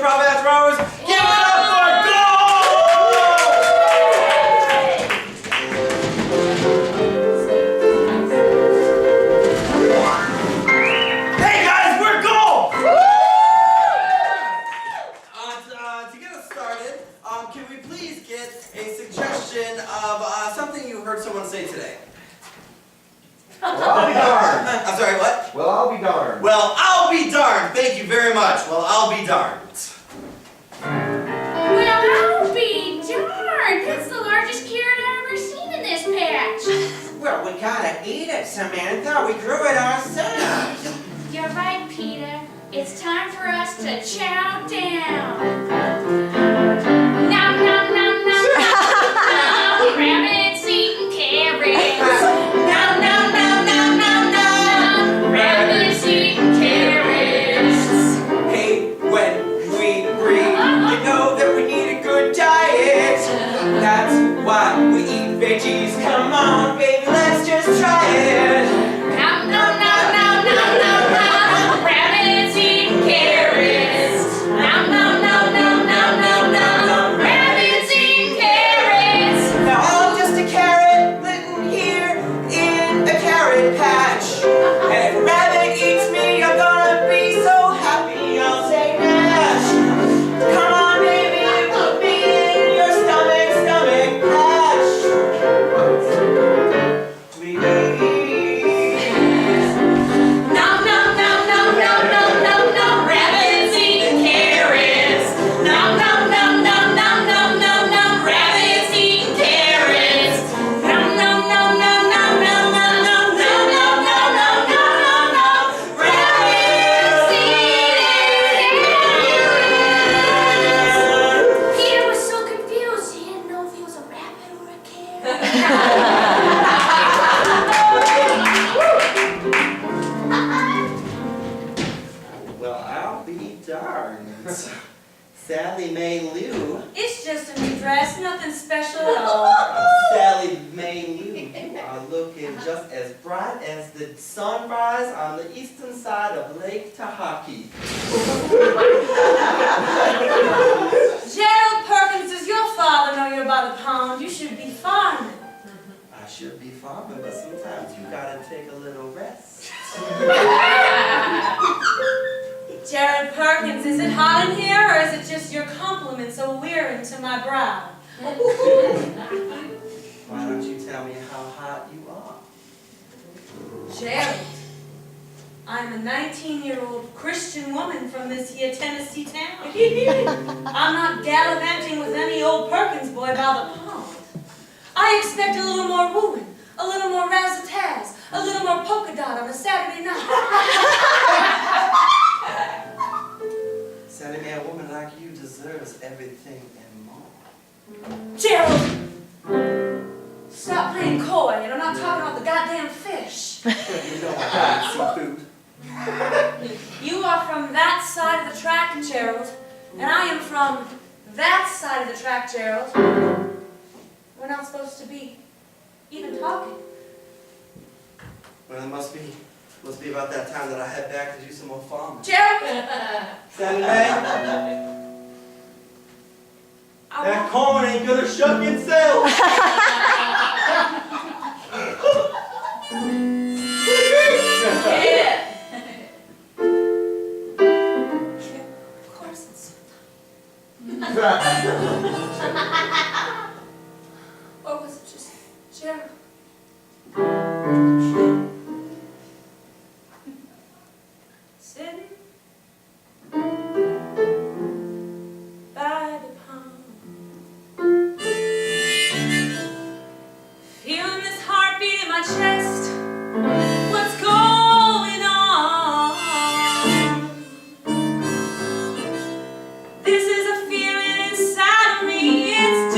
improv bath rowers. Give it up for Gulp! Hey guys, we're Gulp! To get us started, can we please get a suggestion of something you heard someone say today? Well, I'll be darned. I'm sorry, what? Well, I'll be darned. Well, I'll be darned. Thank you very much. Well, I'll be darned. Well, I'll be darned. That's the largest carrot I've ever seen in this patch. Well, we gotta eat it, Samantha. We grew it ourselves. You're right, Peter. It's time for us to chow down. Nom, nom, nom, nom, nom. Rabbits eating carrots. Nom, nom, nom, nom, nom, nom. Rabbits eating carrots. Hey, when we breathe, you know that we need a good diet. That's why we eat veggies. Come on, baby, let's just try it. Nom, nom, nom, nom, nom, nom, nom. Rabbits eating carrots. Nom, nom, nom, nom, nom, nom, nom. Rabbits eating carrots. Now I'm just a carrot living here in a carrot patch. And if a rabbit eats me, I'm gonna be so happy. I'll say Nash. Come on, baby, put me in your stomach patch. Please. Nom, nom, nom, nom, nom, nom, nom, nom. Rabbits eating carrots. Nom, nom, nom, nom, nom, nom, nom, nom. Rabbits eating carrots. Nom, nom, nom, nom, nom, nom, nom, nom, nom, nom, nom, nom, nom, nom. Rabbits eating carrots. Peter was so confused. He didn't know if he was a rabbit or a carrot. Well, I'll be darned. Sally Mae Lou. It's just a new dress, nothing special at all. Sally Mae Lou, you are looking just as bright as the sunrise on the eastern side of Lake Tahaki. Gerald Perkins, does your father know you're by the pond? You should be farming. I should be farming, but sometimes you gotta take a little rest. Gerald Perkins, is it hot in here, or is it just your compliments so wearing to my brow? Why don't you tell me how hot you are? Gerald, I'm a 19-year-old Christian woman from this here Tennessee town. I'm not gallivanting with any old Perkins boy by the pond. I expect a little more wooing, a little more razzmatazz, a little more polka dot on a Saturday night. Sally Mae, a woman like you deserves everything and more. Gerald! Stop playing coy, and I'm not talking about the goddamn fish. You know I like seafood. You are from that side of the track, Gerald, and I am from that side of the track, Gerald. We're not supposed to be even talking. Well, it must be about that time that I head back to do some more farming. Gerald! Sally Mae, that corn ain't gonna shuck itself. Yeah. Of course it's or was it just Gerald? Sitting by the pond, feeling this heartbeat in my chest. What's going on? This is a feeling inside of me. It's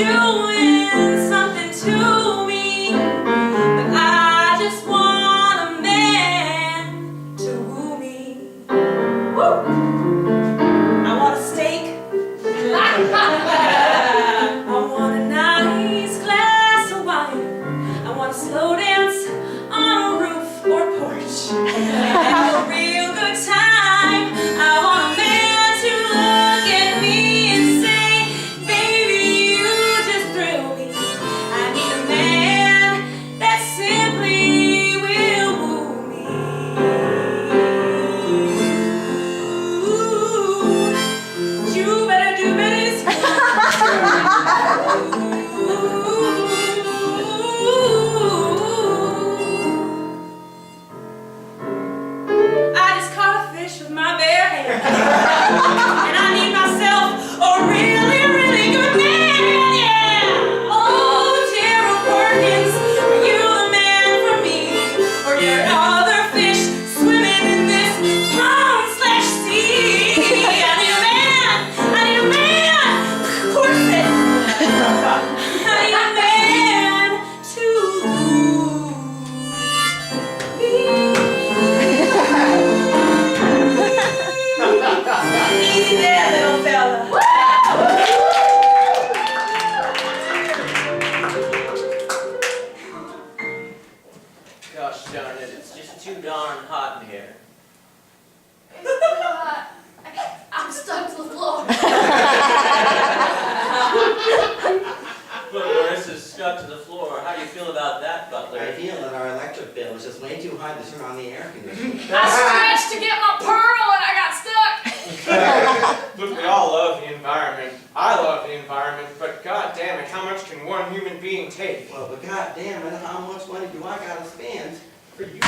stuck to the floor. How do you feel about that, Butler? I feel that our electric bill is just way too high to turn on the air conditioner. I stretched to get my pearl and I got stuck. Look, we all love the environment. I love the environment, but god damn it, how much can one human being take? Well, but god damn it, how much money do I gotta spend for you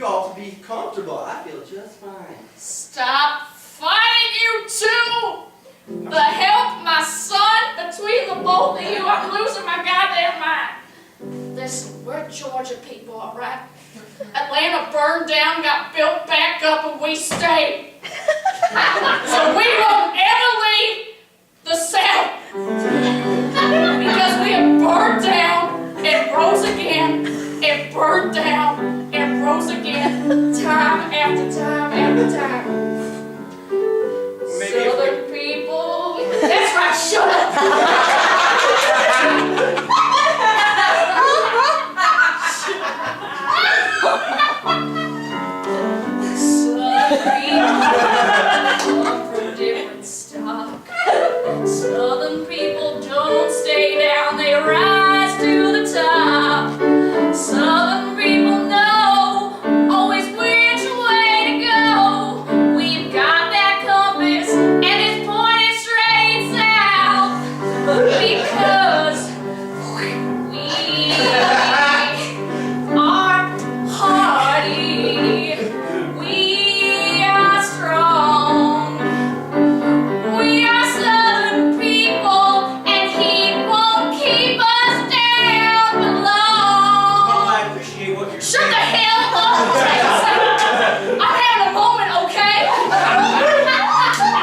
all to be comfortable? I feel just fine. Stop fighting, you two! The help, my son, between the both of you, I'm losing my goddamn mind. Listen, we're Georgia people, all right? Atlanta burned down, got built back up, and we stayed. So we won't ever leave the South. Because we have burned down and rose again, and burned down and rose again, time after time after time. Maybe Southern people. That's right, shut up. Southern people come from different stock. Southern people don't stay down, they rise to the top. Southern people know always which way to go. We've got that compass and it's pointed straight south because we are hardy. We are strong. We are Southern people, and he won't keep us down for long. I appreciate what you're Shut saying. the hell up! I'm having a moment, okay?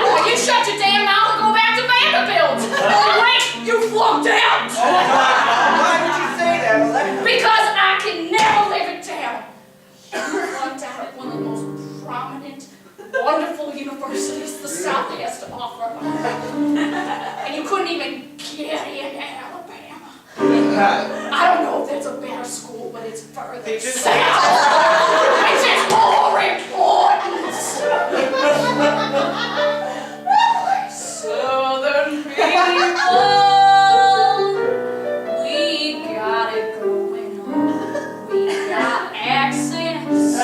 Well, you shut your damn mouth and go back to Vanderbilt. Oh wait, you flunked out. Why would you say that, Alexa? Because I can never live it down. You flunked out at one of the most prominent, wonderful universities the South has to offer. And you couldn't even get in Alabama. I don't know if that's a better school, but it's further They just- south. Which is more important. Southern people, we got it going on. We got accents,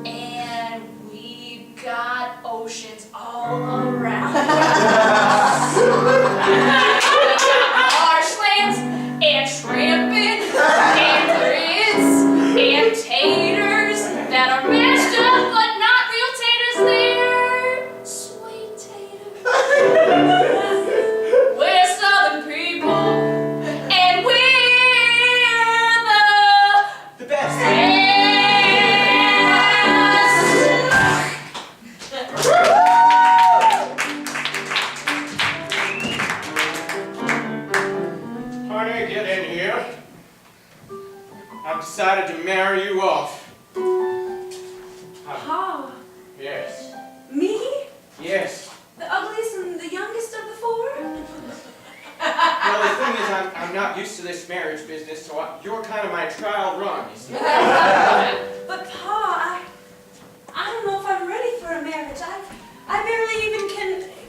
and we got oceans all around us. Marshlands and shrimping and grits and taters that are mashed up but not real taters. They're sweet taters. We're Southern people, and we're The best. Honey, get in here. I've decided to marry you off. Pa, Yes. me? Yes. The ugliest and the youngest of the four? Well, the thing is, I'm not used to this marriage business, so you're kind of my trial run, you see. But Pa, I don't know if I'm ready for a marriage. I barely even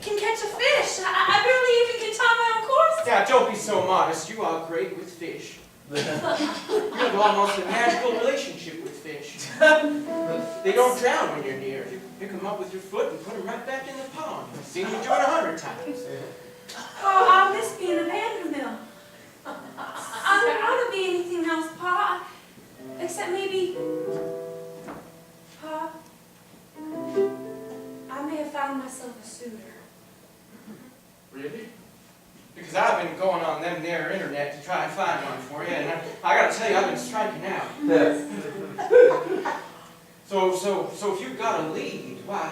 can catch a fish. I barely even can tie my own course. Now, don't be so modest. You are great with fish. You have almost a magical relationship with fish. They don't drown when you're near. You pick them up with your foot and put them right back in the pond. I've seen you do it 100 times. Oh, I miss being a Vanderbilt. I don't want to be anything else, Pa. Except maybe, Pa, I may have found myself a suitor. Really? Because I've been going on them there internet to try and find one for you, and I gotta tell you, I've been striking out. So if you've got a lead, why,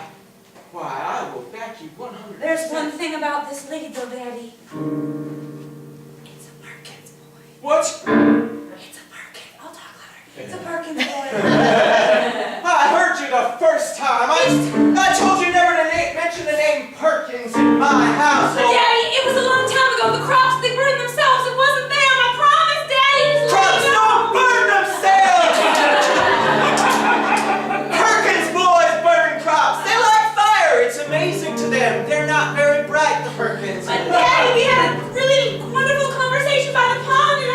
I will back you 100%. There's one thing about this lead, though, Daddy. It's a Perkins boy. What? It's a Perkins. I'll talk louder. It's a Perkins boy. I heard you the first time. I told you never to mention the name Perkins in my household. Daddy, it was a long time ago. The crops, they burned themselves. It wasn't them. I promise, Daddy. Just let Crops me know. don't burn themselves! Perkins boys burn crops. They like fire. It's amazing to them. They're not very bright, the Perkins. But Daddy, we had a really wonderful conversation by the pond, and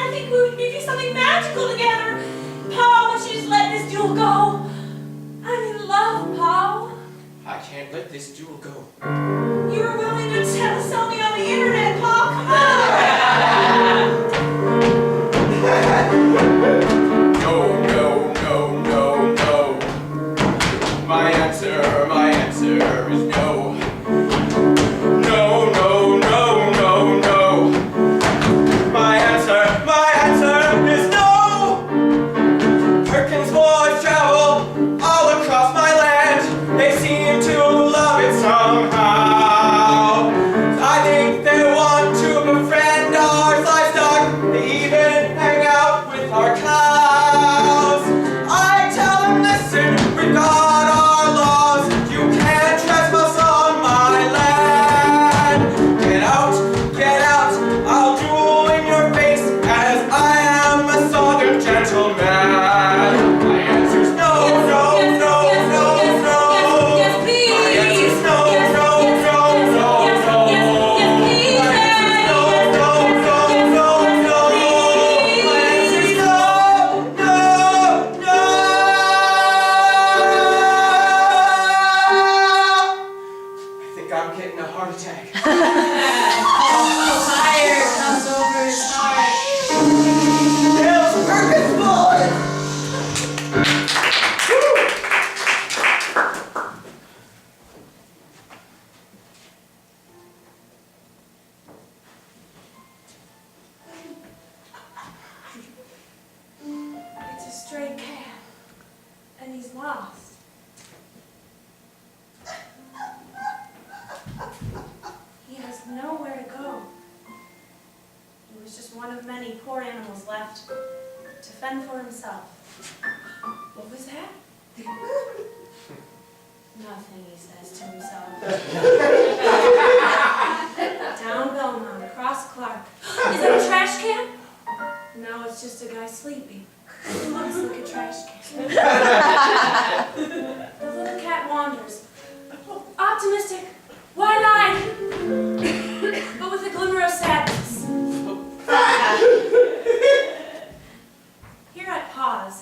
let this duel go. You were willing to sell me on the internet, Paul. Come on. No, no, no, no, no. My answer is no. No, no, no, no, no. My answer is no. Perkins boys travel all across my land. They seem to love it somehow. I think they want to befriend our livestock. They even hang out with our cows. I tell them, listen, we've got our laws. You can't trespass on my land. Get out, I'll duel in your face, as I am a southern gentleman. My answer's no, no, no, no, no. Yes, please. My answer's no, no, no, no, no. Yes, please. My answer's no, no, no, no, no. My answer's no, no, no. I think I'm getting a heart attack. Fire comes over his heart. Those Perkins boys! It's a stray cat, and he's lost. He has nowhere to go. He was just one of many poor animals left to fend for himself. What was that? Nothing, he says to himself. Down Belmont, across Clark. Is that a trash can? No, it's just a guy sleeping. It looks like a trash can. The little cat wanders. Optimistic, wide-eyed, but with a glimmer of sadness. Here I pause.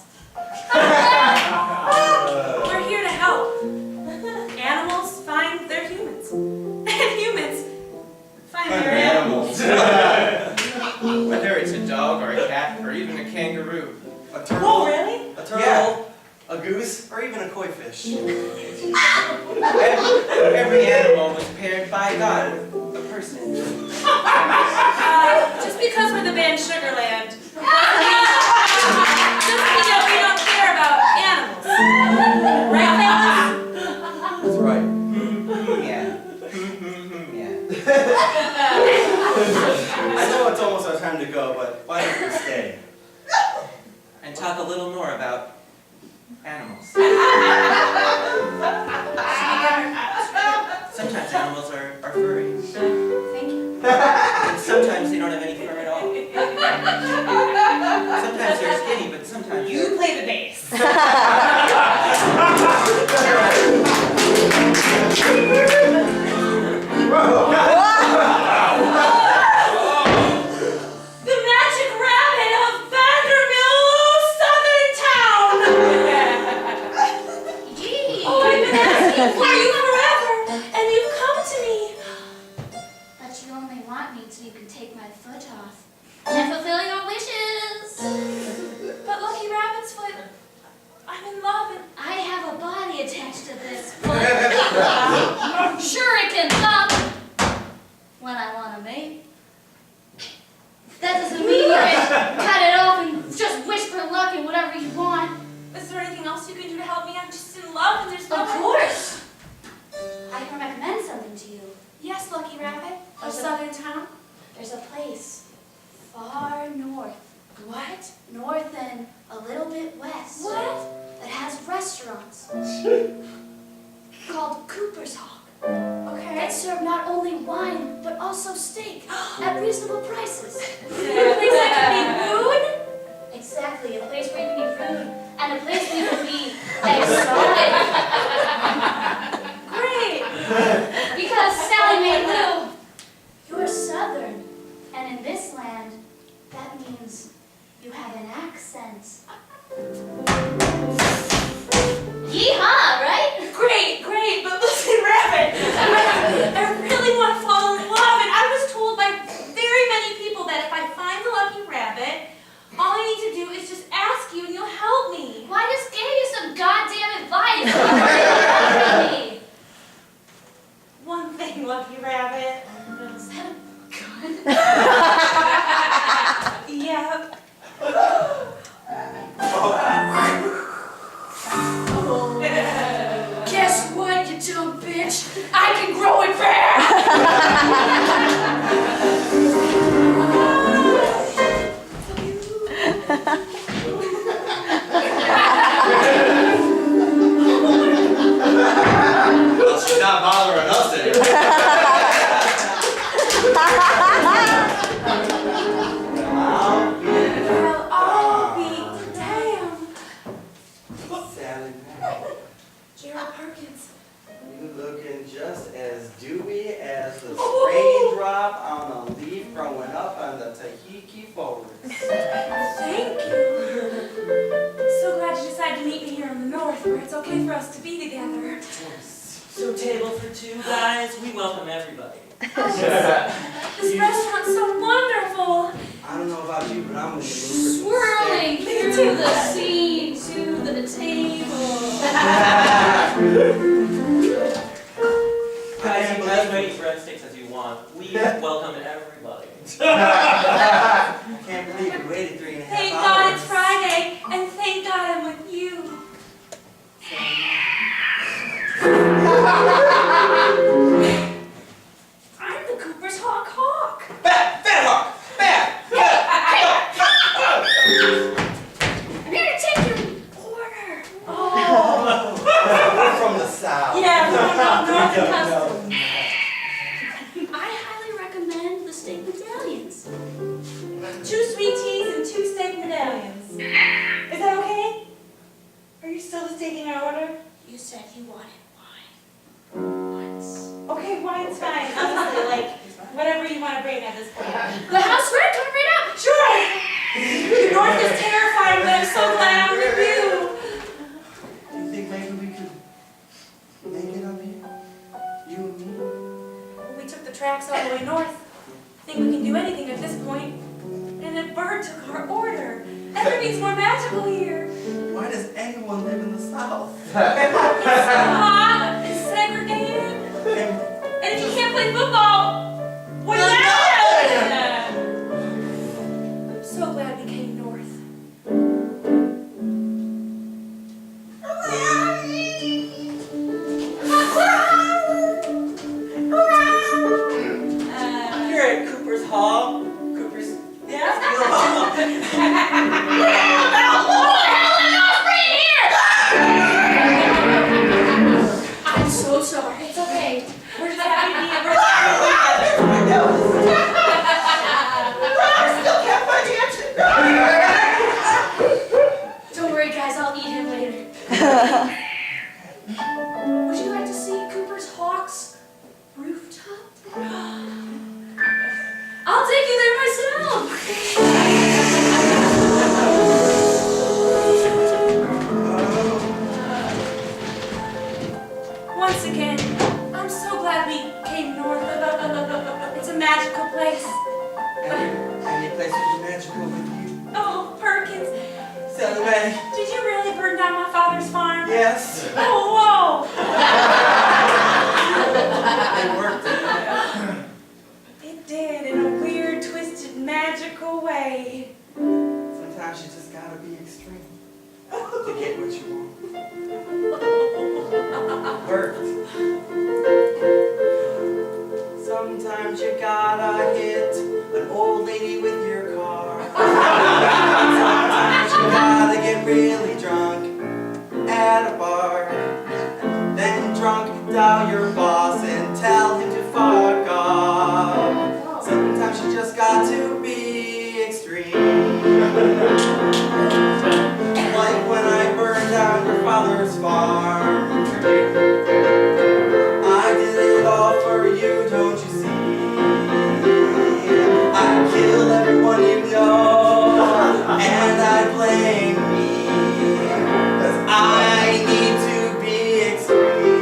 We're here to help. Animals find their humans. And humans find their animals. Whether it's a dog or a cat or even a kangaroo. A turtle, Oh, really? a turtle, Yeah. a goose, or even a koi fish. Every animal was paired by God with a person. Just because we're the band Sugarland, just because we don't care about animals. Right, fellas? That's right. Yeah. I know it's almost our time to go, but why don't we stay? And talk a little more about animals. Sometimes animals are furry. Thank you. And sometimes they don't have any fur at all. Sometimes they're skinny, but sometimes You play the bass. The magic rabbit of Vanderbilt, Southern Town. Oh, I've been asking for you forever, and you've come to me. But you only want me so you can take my foot off and fulfill your wishes. But Lucky Rabbit's foot, I'm in love, and I have a body attached to this foot. Sure, it can thump when I want to mate. That doesn't mean you can cut it off and just wish for luck and whatever you want. is there anything else you can do to help me? I'm just in love, and there's no. Of course. I can recommend something to you. Yes, Lucky Rabbit of Southern Town. There's a place far north. What? North and a little bit west. What? That has restaurants called Cooper's Hawk. Okay. That serve not only wine but also steak at reasonable prices. A place I can be rude? Exactly, a place where you can be rude and a place where you can be exotic. Great. Because Sally Mae Lou, you're Southern, and in this land, that means you have an accent. Yeehaw, right? Great, but listen, Rabbit. it. Is that a gun? Yeah. Guess what, you dumb bitch? I can grow it back! Well, she's not bothering us anymore. I'll be damned. Sally Mae, Gerald Perkins. you looking just as dewy as the raindrop on a leaf growing up on the Tahiti forest. Thank you. So glad you decided to meet me here in the north, where it's okay for us to be together. So table for two, guys. We welcome everybody. This restaurant's so wonderful. I don't know about you, but I'm gonna move for some Swirling steak. through the sea to the table. Guys, you can as many breadsticks as you want. We welcome everybody. I can't believe we waited 3.5 hours. Thank God it's Friday, and thank God I'm with you. I'm the Cooper's Hawk. Bat! Bat Hawk! Bat! I'm here to take your order. Oh. We're from the south. Yeah, north customs. I highly recommend the steak medallions. 2 sweet teas and 2 steak medallions. Is that okay? Are you still just taking our order? You said you wanted wine. Once. Okay, wine's fine. Honestly, like, whatever you want to bring at this point. The house red coming right up. Sure! The north is terrifying, but I'm so glad I'm with you. Do you think maybe we could make it up here? You and me? We took the tracks all the way north. I think we can do anything at this point. And a bird took our order. Everything's more magical here. Why does anyone live in the south? It's hot, it's segregated. And And if you can't play football, what's that? I'm so glad we came north. Here at Cooper's Hall. Cooper's. Yeah? I'm so sorry. It's okay. We're just happy to be here. We're just happy to be together. I still can't find the exit. Don't worry, guys. I'll eat him later. Would you like to see Cooper's Hawks rooftop? I'll take you there myself. Once again, I'm so glad we came north. It's a magical place. any place would be magical with you. Oh, Perkins, Sally Mae. did you really burn down my father's farm? Yes. Oh, It worked. whoa! It did in a weird, twisted, magical way. Sometimes you just gotta be extreme to get what you want. Worked. Sometimes you gotta hit an old lady with your car. Sometimes you gotta get really drunk at a bar. Then drunk dial your boss and tell him to fuck off. Sometimes you just got to be extreme. Like when I burned down your father's farm. I did it all for you, don't you see? I killed everyone you know, and I blame me, 'cause I need to be extreme.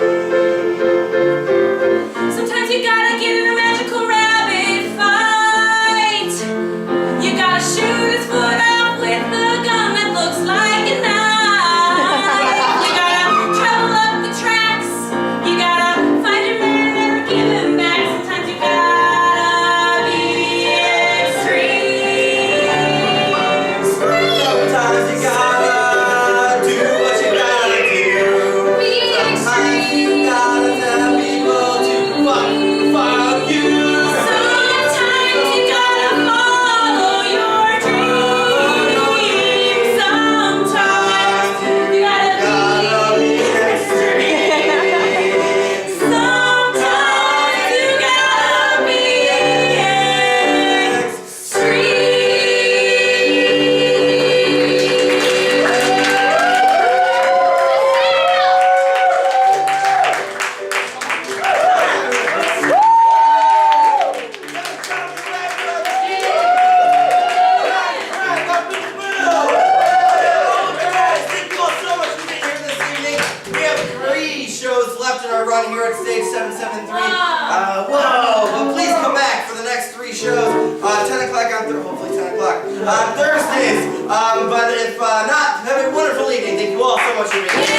on Thursdays. But if not, have a wonderful evening. Thank you all so much for being here.